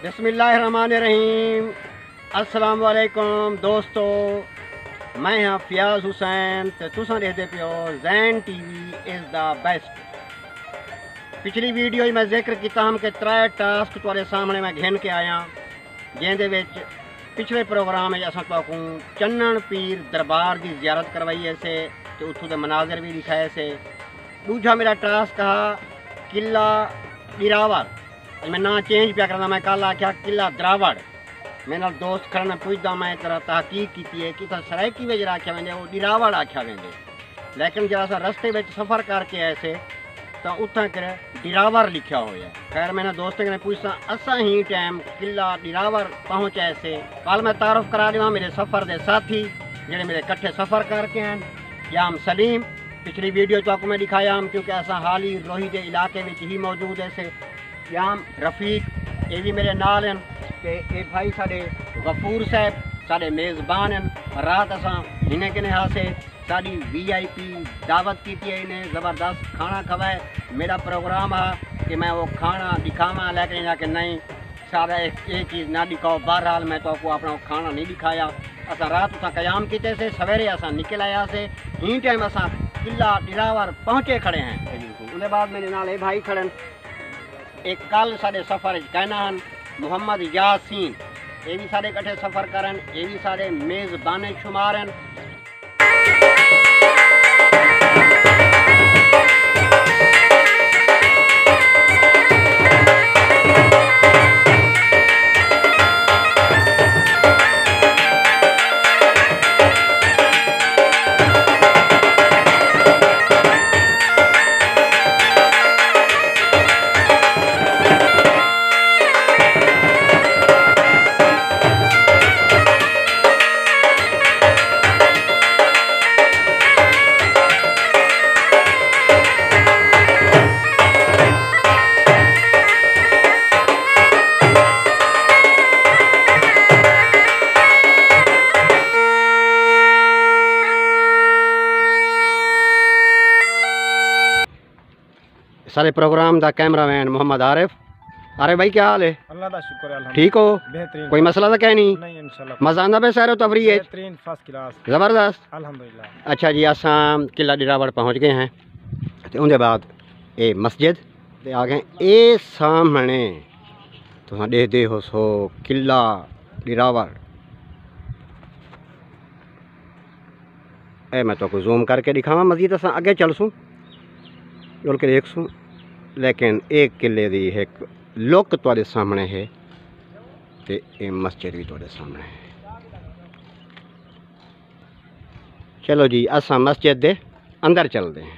बिस्मिल्लाहिर्रहमानिर्रहीम। अस्सलाम वालेकुम दोस्तों, मैं हाँ फयाज हुसैन ते तुसां देखदे पियो ज़ैन टीवी इज़ द बेस्ट। पिछली वीडियो मैं जिक्र किया हम कि 3 टास्क तुहाडे सामने मैं घेन के आया, जिहदे विच पिछले प्रोग्राम में असां तुहानू चन्नन पीर दरबार की ज़ियारत करवाई से तो उत्थों के मनाजर भी दिखाए से। दूजा मेरा टास्क हा किला दिरावर, मैं ना चेंज पिया करना, मैं कल आख्या किला द्रावड़। मेरे दोस्त खड़े ने पुछदा मैं तरह तहकीक की है कि सरायकी में जरा आख्या वेंदे वो दिरावड़ आख्या वेंदे, लेकिन जरा सा रस्ते में सफ़र करके आए से तो उत्थां कर दिरावर लिखा होया। खैर मैंने दोस्तों ने पूछा असा ही टाइम किला दिरावर पहुँचे से। कल मैं तारुफ करा देवा मेरे सफ़र के साथी जेडे मेरे कट्ठे सफ़र करके हैं। याम सलीम, पिछली वीडियो तो आपको मैं दिखाया हम क्योंकि असा हाल ही रोही के इलाके में ही मौजूद है से। याम रफ़ीक ये भी मेरे नाल हैं ते ये भाई साढ़े गफूर साहब साढ़े मेज़बान हैं। रात असा इन्हें किने हासे साड़ी VIP दावत की थी, इन्हें ज़बरदस्त खाना खवाए। मेरा प्रोग्राम है कि मैं वो खाना दिखावा, लेकिन जाके नहीं सारा एक चीज़ ना दिखाओ। बहरहाल मैं तो आपको अपना खाना नहीं दिखाया। असा रात उस कयाम किते से, सवेरे असा निकल आया से, ही टाइम असा किला दिरावर पहुँचे खड़े हैं। उसके बाद मेरे नाल ये भाई खड़े एक कल साढ़े सफ़र कहना हन मोहम्मद यासीन, ये भी साढ़े कट्ठे सफ़र करन, ये भी साढ़े मेज़बान शुमार हैं। सारे प्रोग्राम का कैमरामैन मोहम्मद आरिफ। अरे भाई क्या हाल है? अल्लाह का शुक्र है, ठीक हो? बेहतरीन। कोई मसला तो क्या नहीं? नहीं इंशाल्लाह। मजा आंदा पे सैर तफरी है? बेहतरीन, फर्स्ट क्लास, जबरदस्त, अल्हम्दुलिल्लाह। अच्छा जी, असां किला दिरावड़ पहुँच गए हैं तो उनके बाद ये मस्जिद ते आ गए। ये सामने तुम देखते हो सो किला दिरावड़। ए मैं तो जूम करके दिखावा, मस्जिद असां अगे चलसूँ चल के देखसूँ, लेकिन एक किले की एक लुक तुहाडे सामने है ते ये मस्जिद भी तुहाडे सामने है। चलो जी असां मस्जिद दे अंदर चलते हैं।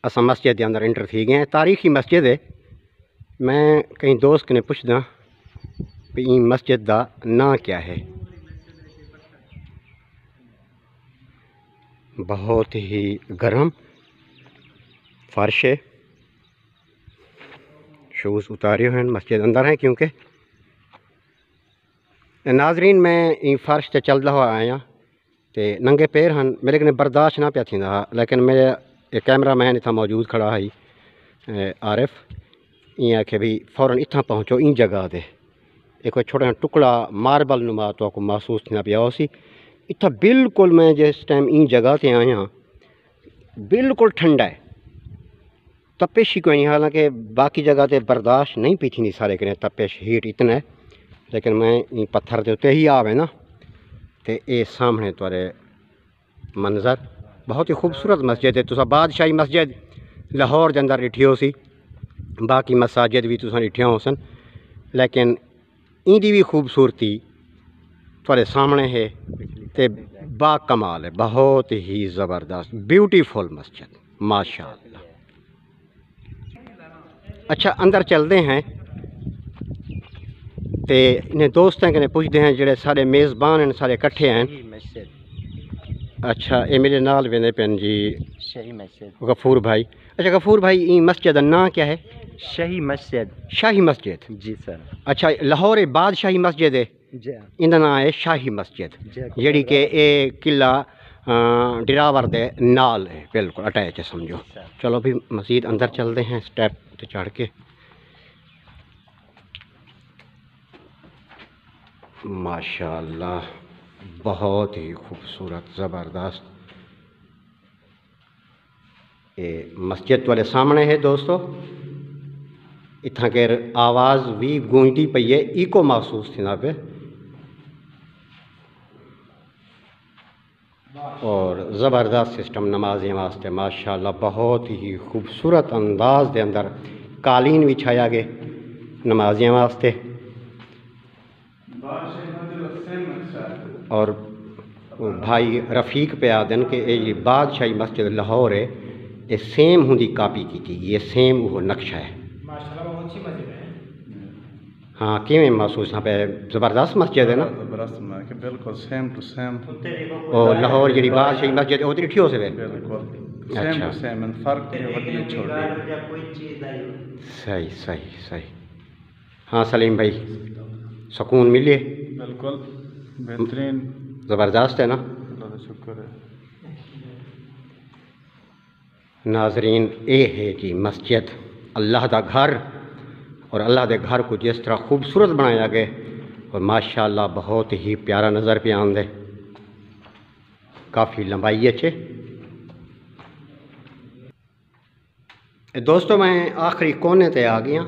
असां मस्जिद के अंदर इंटर थी गए। तारीखी मस्जिद है। मैं कहीं दोस्त ने पुछदा भी मस्जिद का ना क्या है। बहुत ही गर्म फर्श है, शूज़ उतारे हुए हैं, मस्जिद अंदर हैं क्योंकि नाजरीन मैं फर्श से चलता हुआ आया तो नंगे पैर हैं, मेरे कने बर्दाश्त ना पिया थींदा, लेकिन मेरे एक कैमरा मैन इतना मौजूद खड़ा है आरिफ, ये आखे भी फ़ौरन इतना पहुँचो इन जगह से। एक छोटा टुकड़ा मार्बल नुमा तो आपको महसूस थी पिया उसी इतना बिल्कुल। मैं जिस टाइम इन जगह से आया बिल्कुल ठंडा है, तपिश ही कोई नहीं। हालांकि बाकी जगह से बर्दाश्त नहीं पी थी सारे कने तपिश हीट इतना है, लेकिन मैं पत्थर के उत्ते ही आवे ना तो ये सामने तुरे मंजर बहुत ही खूबसूरत मस्जिद है। तुसा बादशाही मस्जिद लाहौर के अंदर डिठी हो सी, बाकी मसाजिद भी तुसा डिठिया हो सन, लेकिन इनकी भी खूबसूरती तुरे सामने है ते बाकमाल है, बहुत ही ज़बरदस्त ब्यूटीफुल मस्जिद माशाअल्लाह। अच्छा अंदर चलते हैं ते इन्हें दोस्तों के पुछते हैं जेडे सारे मेज़बान हैं सारे कट्ठे हैं। अच्छा ये मेरे नाल वेंदे पेन जी शाही मस्जिद गफूर भाई। अच्छा गफूर भाई ये मस्जिद का ना क्या है? शाही मस्जिद। शाही मस्जिद जी सर। अच्छा लाहौर बादशाही मस्जिद है, जी इनका नाम है शाही मस्जिद, जी कि ये किला डिरावर दे नाल है, बिल्कुल अटैच है समझो। चलो भी मज़ीद अंदर चलते हैं स्टेप पे चढ़ के। माशाअल्लाह बहुत ही खूबसूरत ज़बरदस्त। ये मस्जिद वाले सामने है दोस्तों। इतना केर आवाज़ भी गूंजती पई है, इको महसूस थी ना पे। और ज़बरदस्त सिस्टम नमाज़ें वास्ते माशाअल्लाह बहुत ही खूबसूरत अंदाज के अंदर कालीन बिछाया गया नमाज़ें वास्ते। और भाई रफ़ीक पे आदन के ये बादशाही मस्जिद लाहौर है, ये सेम होंगी कापी की थी, ये सेम वो नक्शा है। हाँ किमें महसूस यहाँ पे ज़बरदस्त मस्जिद है ना, बिल्कुल सेम टू सेम। और लाहौर जी बादशाही मस्जिद उधर ठीक हो सके बिल्कुल अच्छा सेम फर्क सही सही सही। हाँ सलीम भाई सुकून मिले, बिल्कुल बेहतरीन ज़बरदस्त है ना। अल्लाह का शुक्र है। नाजरीन ये है जी मस्जिद, अल्लाह का घर, और अल्लाह के घर को जिस तरह खूबसूरत बनाया गया और माशाअल्लाह बहुत ही प्यारा नज़र पे आंदे। काफ़ी लंबाई अच्छे दोस्तों। मैं आखिरी कोने ते आ गया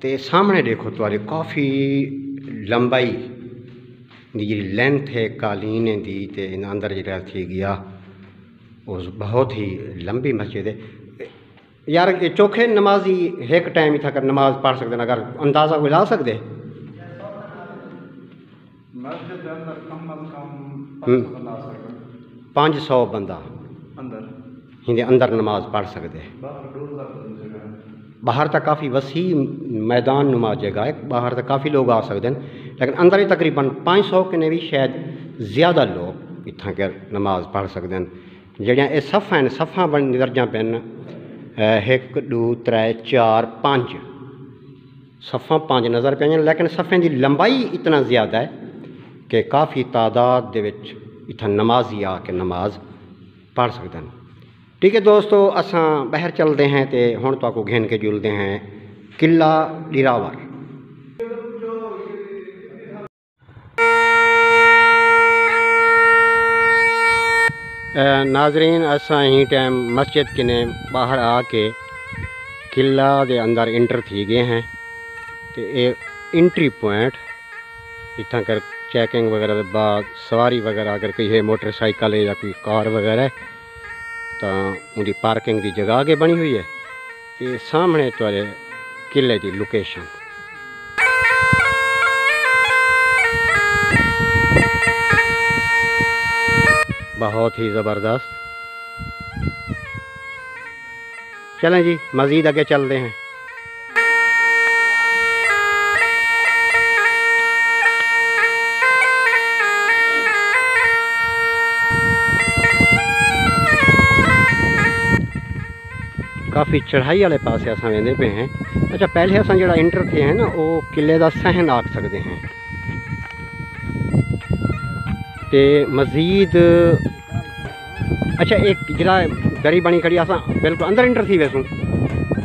ते सामने देखो तुम्हारे काफ़ी लंबाई दी जी लेंथ है कालीन दी ते अंदर जरा थी गया उस बहुत ही लंबी मस्जिद है यार। ये चौखे नमाजी एक टाइम ही था कर नमाज पढ़ सकते, अगर अंदाज़ा कोई ला सकते। मस्जिद के अंदर कम अज कम 500 बंदा अंदर हिंदे अंदर नमाज पढ़ सकते। बाहर तक काफ़ी वसी मैदान नुमा जगह है, बाहर तक काफ़ी लोग आ सकते हैं, लेकिन अंदर ही तकरीबन 500 के ने भी शायद ज़्यादा लोग इतना के नमाज पढ़ सकते हैं। जड़ियाँ ये सफ़ा हैं, सफ़ा बन दर्जा पेन 1 2 3 4 5 सफ़ा 5 नज़र पे, लेकिन सफ़े की लंबाई इतना ज़्यादा है कि काफ़ी तादाद दे विच इतना नमाजी आके नमाज पढ़ सकते हैं। ठीक है दोस्तों, असां बाहर चलते हैं तो हुण तुहानू घेन के जुलते हैं किला डिरावर। नाजरीन असां ही टाइम मस्जिद किने बाहर आके किला दे अंदर इंटर थी गए हैं तो ये एंट्री पॉइंट इतना कर चेकिंग वगैरह के बाद सवारी वगैरह अगर कोई है मोटरसाइकिल है या कोई कार वगैरह तो उनकी पार्किंग की जगह आगे बनी हुई है। ये सामने तुहारे किले की लोकेशन। बहुत ही ज़बरदस्त। चलें जी मज़ीद आगे चलते हैं। काफ़ी चढ़ाई वाले पास अस वेंदे पे हैं। अच्छा पहले अस जो इंटर थे हैं ना वो किले का सहन आख सकते हैं तो मज़ीद। अच्छा एक जरा गरी बनी खड़ी अस बिल्कुल अंदर इंटर थी वैसूँ।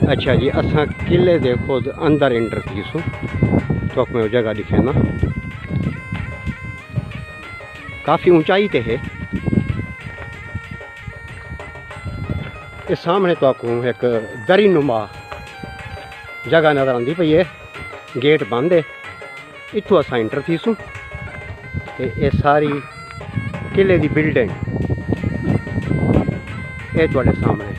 अच्छा जी असा किले दे खुद अंदर इंटर थी सूँ तो मैं जगह दिखे ना काफ़ी ऊंचाई ते है। ये सामने तो आपको एक दरी नुमा जगह नज़र आती पई है, गेट बंद है, इतों असा इंटर थी सूँ ते ये सारी किले की बिल्डिंग ये तुहाडे सामने है।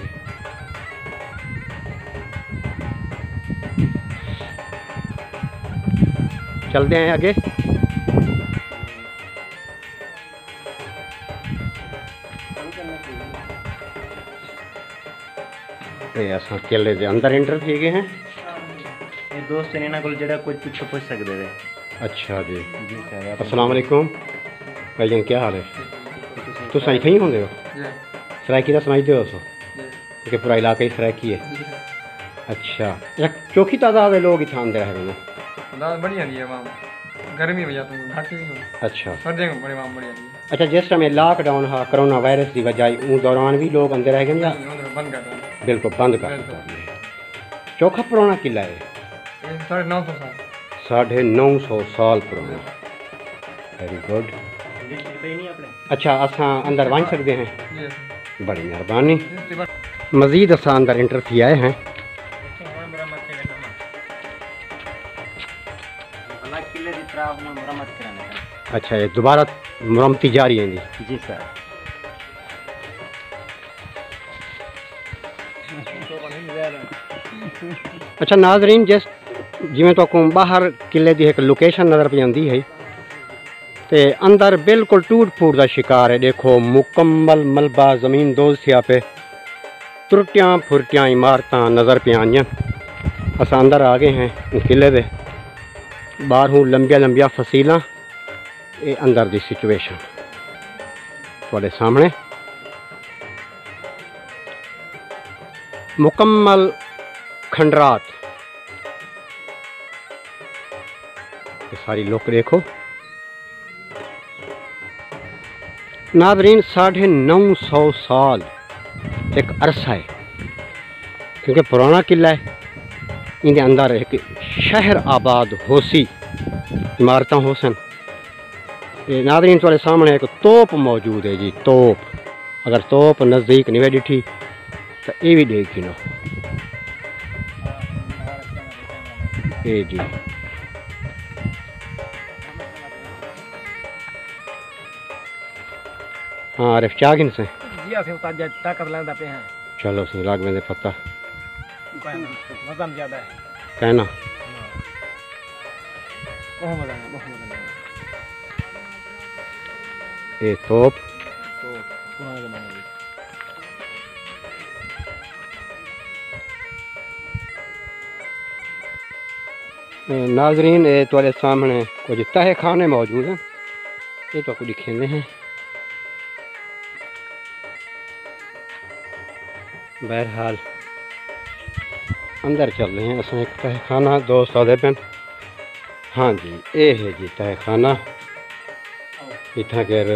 चलते हैं आगे। असां किले के अंदर इंटर थी गए हैं। ये दोस्त ने इन्हां कोल जेड़ा कुछ पूछो पूछ सकते थे। अच्छा जी जी सर। अस्सलाम वालेकुम भाईजान, क्या हाल है? तुस इत्थे ही होंदे हो? सराइकी दा समझदे हो? क्योंकि पूरा इलाका ही सराइकी है। अच्छा चौखी तादाद लोग इत्थे आंदे रहे हैं? तादाद बड़ी आंदी है मां। गर्मी में जाता हूँ घाटी नहीं हूँ अच्छा सर्दियों में बड़े वहाँ बढ़िया जी अच्छा जिस समय लॉकडाउन हा कोरोना वायरस की वजह उन दौरान भी लोग अंदर रह गए या बंद करता है बिल्कुल बंद कर चौखा पुराना किला है 950 साल 950 साल पुराना वेरी गुड अच्छा असां अंदर वञी सकते हैं जी बड़ी मेहरबानी मज़ीद असां अंदर इंटर थी आए हैं अच्छा ये दोबारा मुरम्मती जारी है जी सर अच्छा नाजरीन जिस जिमें तो बाहर किले की एक लोकेशन नज़र पे आती है ते अंदर बिल्कुल टूट फूट का शिकार है देखो मुकम्मल मलबा ज़मीन दोज थिया पे त्रुटियाँ फुरटियाँ इमारत नज़र पे आईयां अस अंदर आ गए हैं किले दे बाहरों लंबिया लंबिया फसीलां ये अंदर दी सिचुएशन थोड़े सामने मुकम्मल खंडरात ये सारी लोग देखो नाज़रीन 950 साल एक अरसा है क्योंकि पुराना किला है इनके अंदर एक शहर आबाद होसी इमारत होसन ये नाज़रीन तुम्हारे सामने एक तोप मौजूद है जी तोप अगर तोप नज़दीक नहीं ॾिठी तो ये भी देख लो ये जी हाँ आरिफ चागिन से जी आसे उतार जा ताकत लांदा पे हैं चलो सी लाग में पता वजन ज्यादा है कहना बहुत मजा है बहुत मजा है ये तोप तो पुराना जमाना है नाजरीन ये तुम्हारे सामने कुछ तह खाने मौजूद हैं ये तो कुछ दिखेंगे हैं बहरहाल अंदर चल रहे हैं असं एक तह खाना दो सौदे पेन हाँ जी ये है जी तह खाना इतना कर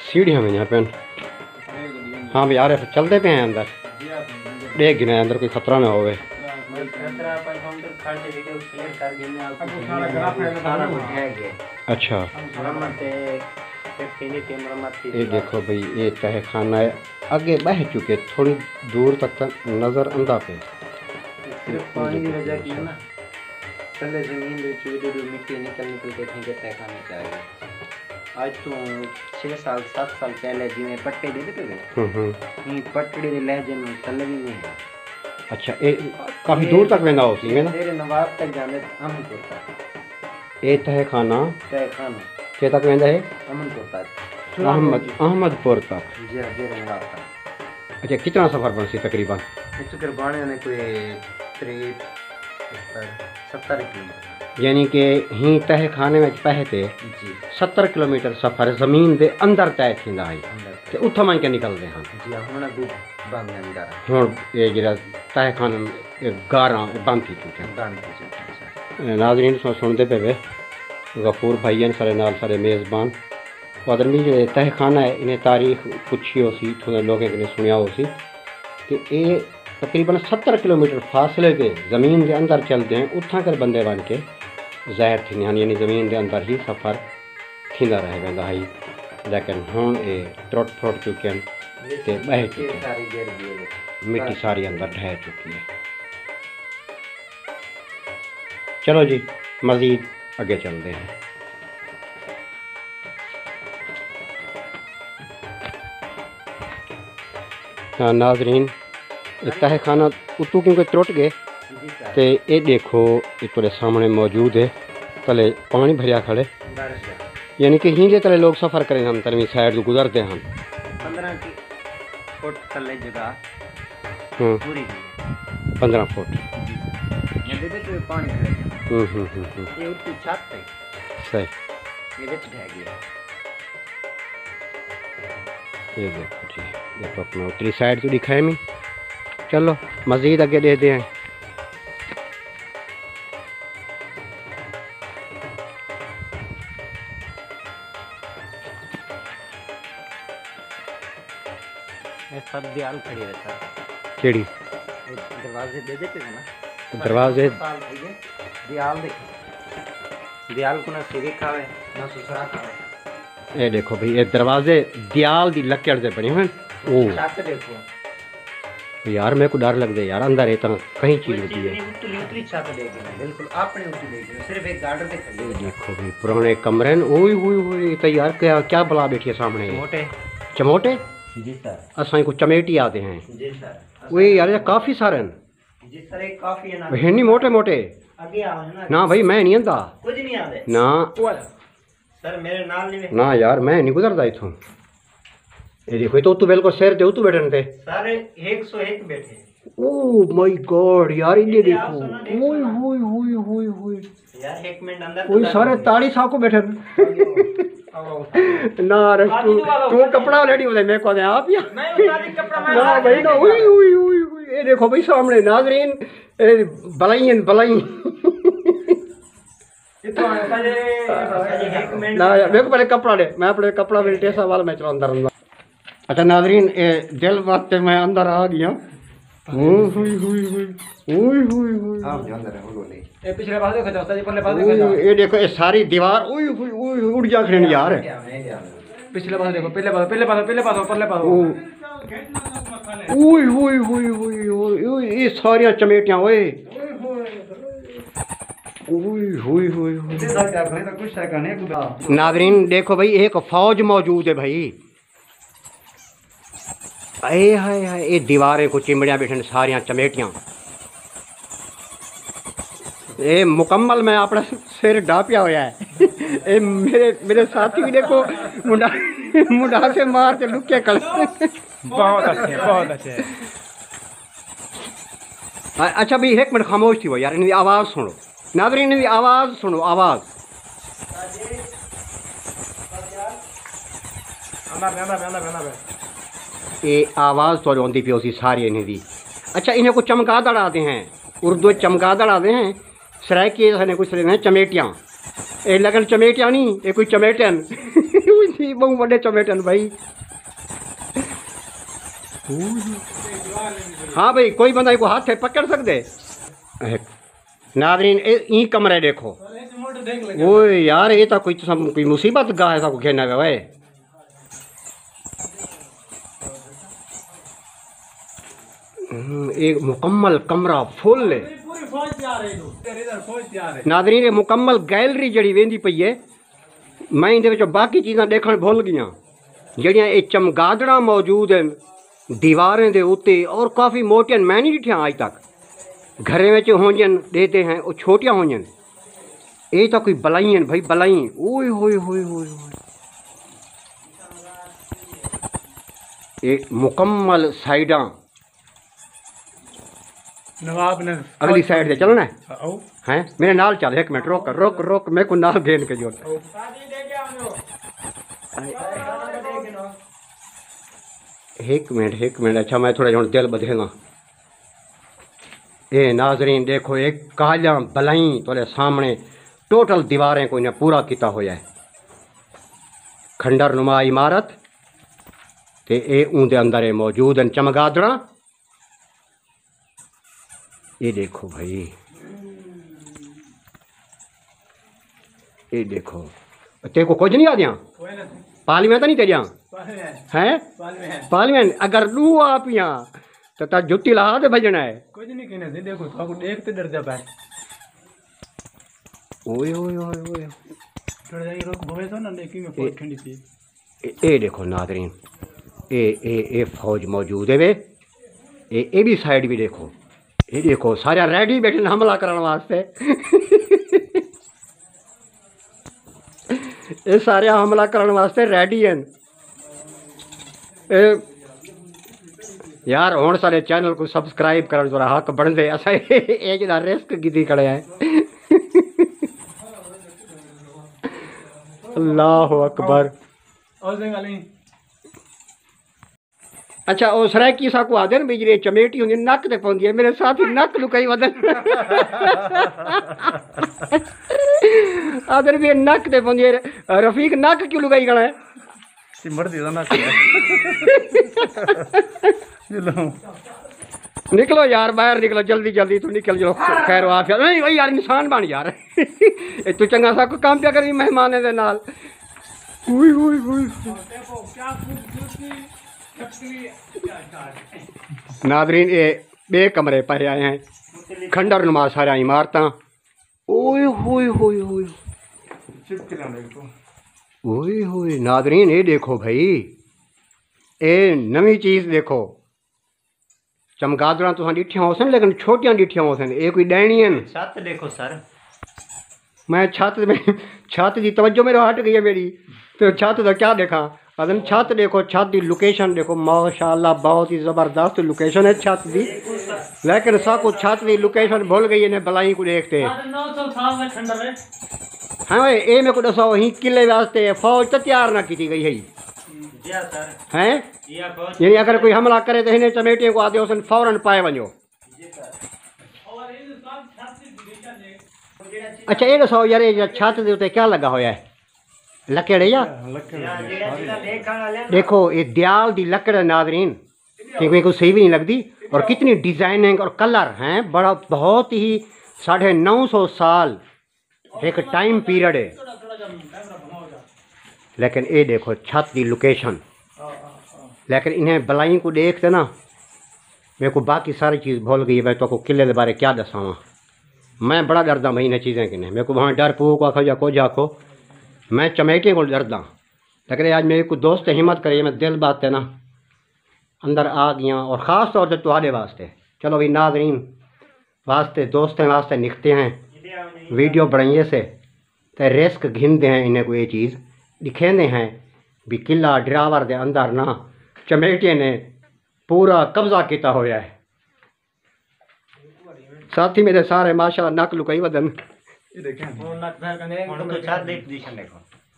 सीढ़ियाँ में यहाँ पेन हाँ भी यार चलते पे हैं अंदर देख गिना अंदर कोई खतरा ना होवे अच्छा ये देखो भाई ये तह खाना है आगे बह चुके थोड़ी दूर तक नज़र आंदा पे पानी की वजह की है ना थले जमीन मिट्टी निकल के तह खाने चाहिए आज तो 6 साल 7 साल पहले जिमें पट्टे दे थे पटड़ी के लहजे में थले भी नहीं अच्छा ये काफ़ी दूर तक वेंदा हो सी ना तेरे नवाब तक जाने अमनपुर तक ये तह खाना के तक वेंदा है अमनपुर तक अहमदपुर तक जी हाँ तेरे नवाब तक अच्छा कितना सफ़र बन सी तकरीबन इस बाणे ने कोई 70 किलोमीटर यानी कि ही तह खाने में पहते जी 70 किलोमीटर सफ़र ज़मीन के अंदर तय थींदा है ते उथों मन के निकलते हैं जी हुण भी बंद नहीं हुण ये जरा तह खाने गारा बंद थी चुके बंद नाज़रीन सुनते पे वे गफूर भाई सारे नाल सारे मेज़बान आदमी जो तह खाना है इन्हें तारीख पुछी हो सी थोड़े लोगों ने सुनिया हो सी कि ये तकरीबन 70 किलोमीटर फासले के ज़मीन के अंदर चलते हैं उथा कर बंदे बन के ज़ाहिर थी यानी ज़मीन के अंदर ही सफ़र थींदा रह वेंदा है लेकिन हुण ये त्रुट फुट चुके हैं ते बह चुके हैं मिट्टी सारी अंदर ढह चुकी है चलो जी मज़ीद आगे चलते हैं नाजरीन तह खाना उतू क्योंकि त्रुट गए तो ये देखो ये तेरे सामने मौजूद है तले पानी भरिया खड़े यानी कि हिंदे तले लोग सफ़र करें हम तलवी साइड गुजरते हैं 15 फुट थले जगह 15 फुट पानी ये उत्ती छत है सही ये विच ढह गया ये देखो जी देखो अपना उतरी साइड तो दिखाए मैं चलो मज़ीद आगे देते हैं ये सब दीवार खड़ी रहता केड़ी है दरवाजे दे देते थे ना दरवाजे साल ठीक है दीवार देखो दीवार को ना सीधे खावे ना सुसरा खावे ये देखो भाई ये दरवाजे दियाल दी लकड़ से बने हैं ओ छत देखो यार मेरे को डर लग दे यार अंदर है तो कहीं चीज होती है उतरी छत देखना बिल्कुल अपने उतरी देखना सिर्फ एक गार्डन पे खड़ी ये है देखो भाई पुराने कमरे न ओए होए होए तो यार क्या क्या बला बैठी है सामने मोटे चमोटे जी सर असाई को चमेटी आते हैं जी सर ओए यार ये काफी सारे न जी सर एक काफी है ना है नहीं मोटे मोटे आगे आओ है ना ना भाई मैं नहीं आंदा कुछ नहीं आते ना सर मेरे नाल नहीं ना यार मैं नहीं गुजरदा इथों ये देखो तो तू बिल्कुल सिर ते तू बैठन ते सारे 101 बैठे ओ माय गॉड यार ये देखो ओए होए होए होए होए यार 1 मिनट अंदर कोई सारे ताड़ी सा को बैठन ना रे तू कपड़ा रेडी हो जाए मैं को दे आप या मैं उतारी कपड़ा मैं ना भाई ना ओए ओए ओए ओए ये देखो भाई सामने नाजरीन बलाई इतो है पहले 1 मिनट ना यार मेरे को पहले कपड़ा दे मैं अपने कपड़ा मेरे टेसा वाला मैं चला अंदर अच्छा नाजरीन दिल वास्ते मैं अंदर आ गया ओए होए होए होए ओए होए होए आप जो अंदर है वो ले ए पिछले पास देखो जाओ परले पास देखो जाओ ये देखो ये सारी दीवार ओए होए ओए उड़ जा खड़े यार पिछले पास देखो पहले पास परले पास ओए होए होए होए ये सारी चमेटियां ओए ओए होए होए नाजरीन देखो भाई एक फौज मौजूद है भाई आए हाय हाय ये दीवारें को चिमड़ियां बैठन सारियां चमेटियां ये मुकम्मल मैं अपना सिर ढापिया होया है ये मेरे साथी भी देखो मुंडा से मार के लुके कल बहुत अच्छे अच्छा भाई एक मिनट खामोश थी वो यार इनकी आवाज़ सुनो नाज़रीन इनकी आवाज़ सुनो आवाज़ ये आवाज़ तो आती पी उसी सारी इन्हें दी अच्छा इन्हें को चमगादड़ आते हैं उर्दू चमगादड़ आते हैं सराइकी ने कुछ हैं चमेटियाँ ये लगन चमेटियाँ नहीं ये कोई चमेटन बहुत बड़े चमेटन भाई हाँ भाई कोई बंदा को हाथ है पकड़ सकते नादरीन ई कमरे देखो वो यार ये तो कोई मुसीबत गाह है को खेलना है भाई एक मुकम्मल कमरा फुल है नादरीन मुकम्मल गैलरी जड़ी वेंदी पई है मैं इहदे बाकी चीज़ां देखण भुल गया जड़ियां ये चमगादड़ा मौजूद हैं दीवारें दे उत्ते और काफ़ी मोटियां मैं नहीं डिठियां आज तक घरें में होंजन देते हैं वो छोटियां होंजन ये तो कोई बलाई हैं भाई बलाई ओए होए होए होए ये मुकम्मल साइडां नवाब ने अगली साइड से चलना है मेरे नाल चल एक मिनट रोक रोक रोक मेरे को नाल गेन के जोड़ एक मिनट अच्छा मैं थोड़ा जो दिल बदलेगा ये नाजरीन देखो एक कालियां बलाई तोले सामने टोटल दीवारें को इन्हें पूरा किया होया है खंडर नुमा इमारत ते ये उनके अंदर मौजूद हैं चमगादड़ा ये देखो भाई ये देखो तेरे को कुछ नहीं आ दिया पार्लियामेंट तो नहीं तेरिया हैं पार्लियामेंट अगर लू आप यहाँ तो तार जुत्ती ला दे भजना है कुछ नहीं कहने से देखो तो देखते डर जाता है ओए ओए ओए ओए थोड़ा जाके रोक भवे तो ना देखी में बहुत ठंडी थी ये देखो नादरीन ये फौज मौजूद है वे ये भी साइड भी देखो ये देखो सारे रेडी बैठे हमला करने वास्ते ये सारे हमला करने वास्ते रेडी हैं यार हुण सारे चैनल को सब्सक्राइब कर जरा हक बनते असा ये जरा रिस्क की खड़े हैं अल्लाह अकबर और जगह नहीं अच्छा वो सराइकी सा को आदे भी जी चमेटी होंगी नक ते पौंदी है मेरे साथी नक लुकाई वदन आदर भी नक ते पौंदी है रफीक नक क्यों लुकाई गला है सिमर दी ना चलो निकलो यार बाहर निकलो जल्दी जल्दी तू निकल जाओ खैर आफियत नहीं भाई यार इंसान बन यार ए तू चंगा सा कोई काम क्या करी मेहमाने दे नाल हुई हुई हुई नादरीन ये बे कमरे पर आए हैं खंडर नुमा सारा इमारत ओए होए होए होए ओए होए नादरीन ये देखो भाई ये नवी चीज़ देखो चमगादड़ा तो डिठियां हो सन लेकिन छोटियां डिठियां हो सन ये कोई डैनियन छत देखो सर मैं छत की तवज्जो मेरे हट गई है मेरी तो छत का क्या देखा अदन छत देखो छत की लोकेशन देखो माशाल्लाह बहुत ही ज़बरदस्त लोकेशन है छत की लेकिन साको छत की लोकेशन भूल गई है बलाई को देखते हाँ भाई ये मेरे को दसो ही किले वास्ते फौज तो तैयार ना की गई है हैं यानी अगर कोई हमला करे तो इन्हें चमेटियों को आदे उसन फौरन पाए वञो अच्छा ये दसो यार ये छत के उत्ते क्या लगा होया है लकड़ है या देखो ये दयाल दी लकड़ है नादरीन क्योंकि कोई सही भी नहीं लगती और कितनी डिजाइनिंग और कलर हैं बड़ा बहुत ही 950 साल एक टाइम पीरियड है लेकिन ये देखो छत की लोकेशन लेकिन इन्हें बलाई को देखते ना मेरे को बाकी सारी चीज़ भूल गई है मैं तो किले के बारे क्या दसावा मैं बड़ा डरदा भाई इन्हें चीज़ें किन्हें मेरे को वहाँ डर पूक आखो या को जाखो मैं चमेटे को डरदा लेकिन आज मेरे को दोस्त हिम्मत करे मैं दिल बात है ना अंदर आ गया और ख़ास तौर से तुम्हारे वास्ते चलो भाई नाज़रीन वास्ते दोस्तों वास्ते निकते हैं वीडियो बनाइए से तो रिस्क घिनते हैं इन्हें को ये चीज़ दिखेंदे हैं भी किला ड्रावर के अंदर ना चमेटे ने पूरा कब्जा किया होया है साथी मेरे सारे माशा नक लुकाई वदन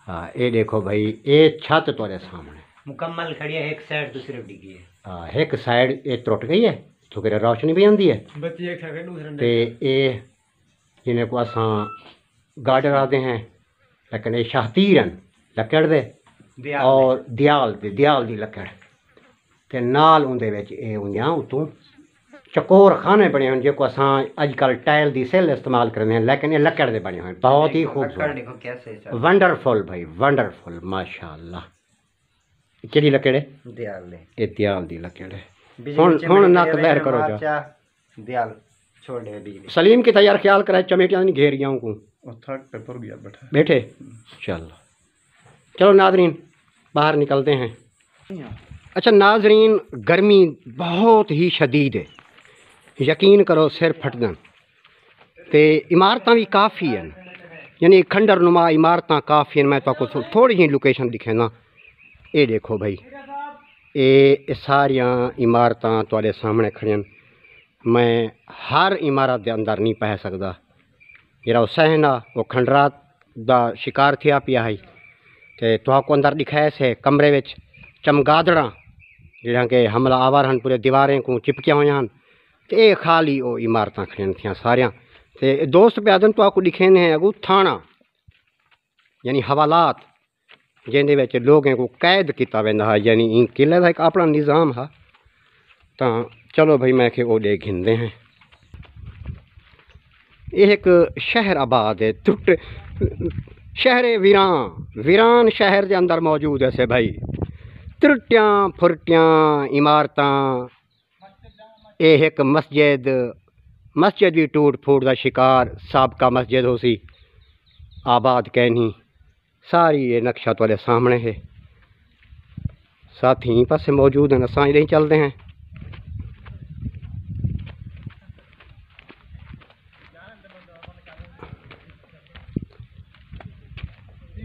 हाँ ये देखो भाई ये छत तुम्हारे सामने मुकम्मल खड़ी है एक साइड दूसरी डिगी है हाँ एक साइड ये टुट गई है तो फिर रोशनी भी आती है ते ये जिन्हें को असा गार्डर आते हैं लेकिन ये शाहतीरन लकड़ दे और दयाल दी लकड़ ते नाल उंदे विच ये हुंदियां उतों चकोर खाने बने हैं जो असां अजकल टाइल दी सेल इस्तेमाल करते हैं लेकिन ये लकड़ दे बने हुए बहुत ही खूबसूरत वंडरफुल भाई वंडरफुल माशाल्लाह केड़ी लकड़ है ये दयाल दी लकड़ है हुण नक ज़ाहिर करो जा दयाल छोड़ दे बिजली सलीम की तैयार ख्याल कराए चमेटियां नहीं घेर गया को बैठे चलो नाजरीन बाहर निकलते हैं अच्छा नाजरीन गर्मी बहुत ही शदीद है यकीन करो सिर फटदन ते इमारतां भी काफ़ी हैं यानी खंडर नुमा इमारतां काफ़ी हैं मैं तो थोड़ी जी लोकेशन दिखेना ये देखो भाई ये सारियां इमारतां तुहाडे सामने खड़ियां मैं हर इमारत के अंदर नहीं पै सकदा जेह्ड़ा सहन आ वो खंडरात दा शिकार थिया पिया है ते तुहाको अंदर दिखाया से कमरे विच चमगादड़ा जिहड़ा के हमला आवर हैं पूरे दीवारें को चिपकिया हुई हैं तो ये खाली वो इमारत खड़ियां थियां सारियां ते दोस्त प्यादन तो आपको दिखेंदे हैं अगू थाना यानी हवालात जिंदे विच लोगों को कैद किया वेंदा है यानी इन किले का एक अपना निज़ाम है तो चलो भाई मैं वो दे घिनते हैं ये एक शहर आबाद है त्रुट शहर वीरान शहर के अंदर मौजूद है से भाई त्रुटियाँ फुरटियाँ इमारतां ये एक मस्जिद भी टूट फूट का शिकार साबका मस्जिद हो सी आबाद कहनी सारी ये नक्शा तुम्हारे सामने है साथ ही पासे मौजूद हैं असां इधर ही चलते हैं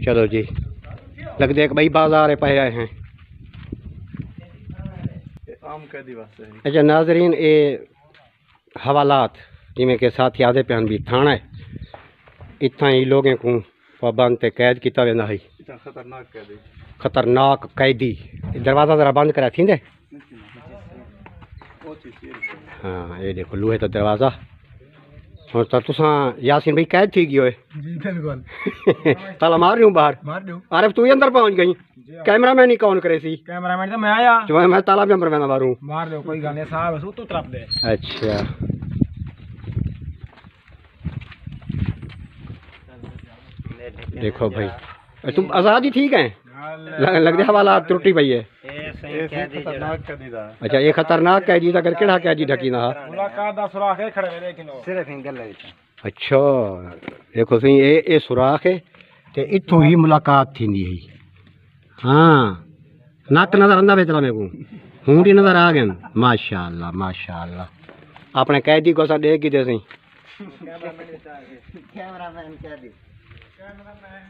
चलो जी लगते एक भाई बाजार पे आए हैं अच्छा नाजरीन ये हवालात जिमें के साथ यादें पे भी थाना है इतना ही लोगों को पाबंद ते कैद किया वेंदा है खतरनाक कैदी दरवाज़ा ज़रा बंद करा थी हाँ ये देखो लोहे का दरवाज़ा और तो तुसा यासीन भाई कैद थी गयो है जी बिल्कुल ताला मार रही हूँ बाहर मार दो आरिफ तू ही अंदर पहुंच गई कैमरा मैन ही कौन करे सी कैमरामैन तो मैं आया जो मैं ताला भी अंदर मैं मारूं मार दो कोई गल नहीं साहब सू तू तरफ दे अच्छा देखो भाई तुम आजाद ही ठीक है लगता हवाला त्रुटि पई है अच्छा ये खतरनाक कैदी था कर केड़ा कैदी ढकी ना मुलाकात दा सुराख है खड़े लेकिन सिर्फ इंगल विच अच्छा देखो सही ये सुराख है ते इथों ही मुलाकात थींदी है हाँ नक नजर आंदा बेतला मेरे को हूं ही नजर आ गए माशाअल्लाह अपने कैदी को सा देख की दे सही कैमरामैन कैदी कैमरामैन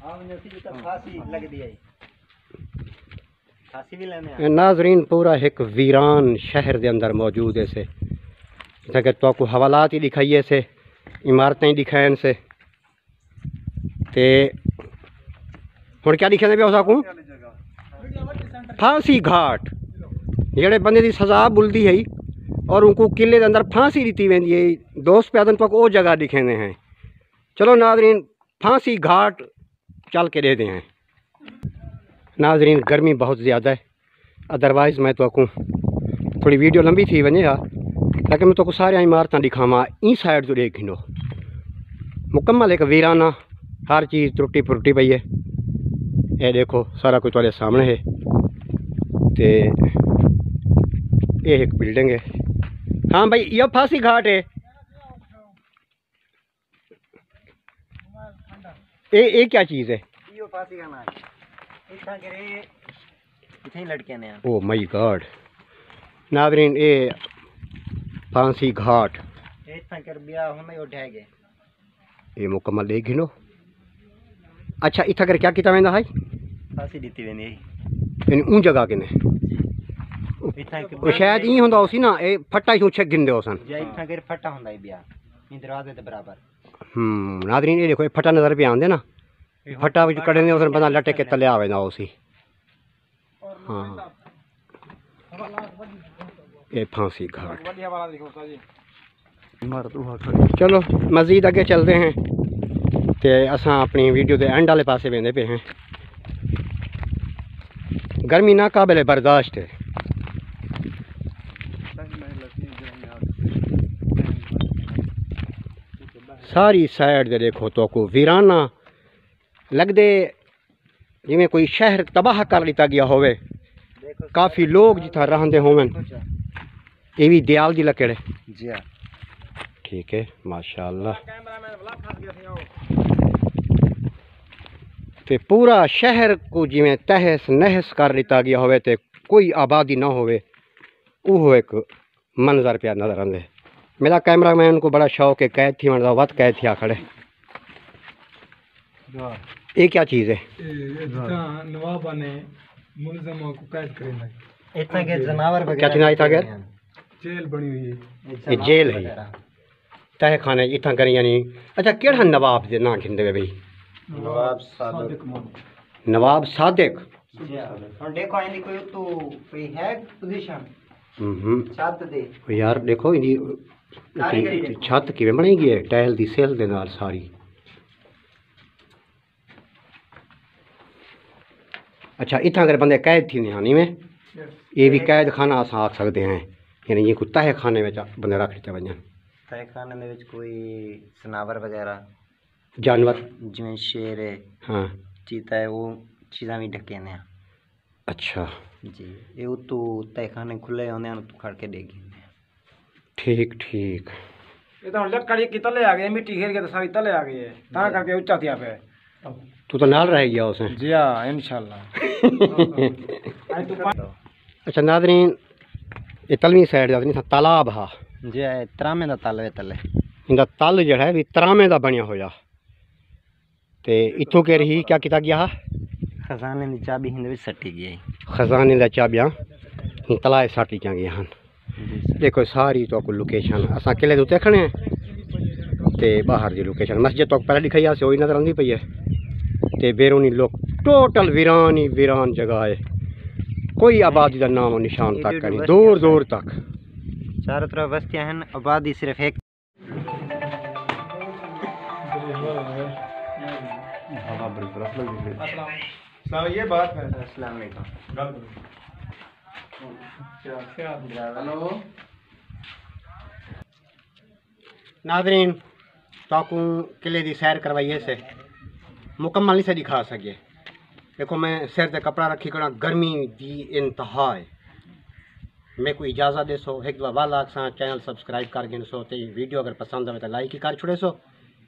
आपने सीधी तो फांसी लग दी है फांसी भी लेने नाजरीन पूरा एक वीरान शहर के अंदर मौजूद है से जगह तो आपको हवालात ही दिखाइए से इमारतें दिखाएं से ते हुण क्या दिखे पे उस फांसी घाट जेड़े बंदे की सजा बुलदी है और उनको किले के अंदर फांसी दी वेंदी है दोस्त पैदन तक वो जगह दिखेंदे हैं चलो नाजरीन फांसी घाट चल के दे दें हैं नाजरीन गर्मी बहुत ज़्यादा है अदरवाइज़ मैं तो थोड़ी वीडियो लंबी थी वने लेकिन मैं तो सारे इमारतें दिखावा ई साइड जो देख गिनो मुकम्मल एक वीराना हर चीज़ त्रुटी फुटी पई है ये देखो सारा कुछ तुम्हारे सामने है ते ये एक बिल्डिंग है हाँ भाई ये फांसी घाट है ये क्या चीज़ है यो फांसी का नाम इतना करे इथे लड़के ने ओ माय गॉड नाज़रीन ये फांसी घाट इतना कर बिया हम ही उठा गए ये मुकम्मल देख गिनो अच्छा इतना कर क्या किया वेंदा है फांसी दी वेंदी इन उन जगह किने इतना के वो शायद ई हुंदा होसी ना ए फट्टा ही छक गिंदे होसन जे इतना कर फटा हुंदा है बिया इन दरवाजे ते बराबर नाज़रीन ये देखो ये फट्टा नज़र पे आंदे ना फट्टा विच कड़ने उसन बंदा लटे के तले आवे ना होसी हाँ ये फांसी घाट चलो मज़ीद अगे चलते हैं ते असां अपनी वीडियो के एंड वाले पासे वेंदे पे हैं गर्मी नाकाबिले बर्दाश्त है सारी साइड दे देखो तो को वीराना लगदे जिमें कोई शहर तबाह कर लिता गया होवे काफ़ी लोग जिथा रहंदे होवन ये भी दयाल दी लकड़ है जी हां ठीक है माशाअल्लाह ते पूरा शहर को जिमें तहस नहस कर लिता गया होवे ते कोई आबादी ना होवे वो एक मंजर पे नजर आंदे मेरा कैमरामैन को बड़ा शौक है कैद थी मतलब वत कैद थी खड़े ये क्या चीज़ है नवाब ने मुलजमों को कैद करेंगे इतना के जनावर क्या चीज़ इतना के जेल बनी हुई है ये जेल है तह खाने इतना करें यानी अच्छा केड़ा नवाब दे ना खिंदे भाई नवाब सादिक और देखो इनकी कोई तो कोई है पोजीशन छत दे यार देखो इनकी छत किवें बनी गई है टाइल दी सेल दे नाल सारी अच्छा इतना अगर बंदे कैद थी निहानी में ये भी कैद खाना अस आख सकते हैं यानी ये कुछ तह खाने में बंदे रख लेते वजन तह खाने में कोई सनावर वगैरह जानवर जिमें शेर है हाँ चीता है वो चीज़ा भी ढके ने अच्छा जी ये तो तह खाने खुले होने तो खड़ के देगी ठीक ठीक ये तो लकड़ी की तले आ गई मिट्टी घेर के तो सारी तले आ गई है ता करके ऊंचा थी पे तू तो नाल रह गया उसे जी हां इंशाल्लाह अच्छा नाज़रीन ये तलवी साइड जाती नहीं तालाब हा जी तरामे दा तल है तले इंदा तल जड़ा है भी तरामे दा बनिया होया ते इथों के रही क्या किया गया खजाने दी चाबी हिंद विच सट्टी गई खजाने दा चाबियां तलाए साटी क्या गया हन देखो सारी तो को लोकेशन असा किले दे उत्ते खड़े हैं ते बाहर दी लोकेशन मस्जिद तो पहले दिखाई से वही नजर आंदी पई है ते बेरूनी लोग टोटल वीरान ही वीरान जगह है कोई आबादी का नाम और निशान तक नहीं दूर दूर तक चारों तरफ बस्तियां हैं आबादी सिर्फ एक बड़ी तरफ लगी है अस्सलाम ये बात करें अस्सलाम वालेकुम। गल करो। हेलो नाज़रीन ताकू किले की सैर करवाइए से मुकम्मल नहीं से दिखा सके। देखो मैं सिर ते कपड़ा रखी कड़ा गर्मी की इंतहा है। मैं को इजाज़त दे सो एक दफ़ा वाला सा चैनल सब्सक्राइब कर गिन सो ते वीडियो अगर पसंद आए तो लाइक ही कर छुड़े सो।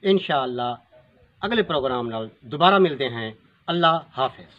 इंशाअल्लाह अगले प्रोग्राम नाल दोबारा मिलते हैं। अल्लाह हाफिज़।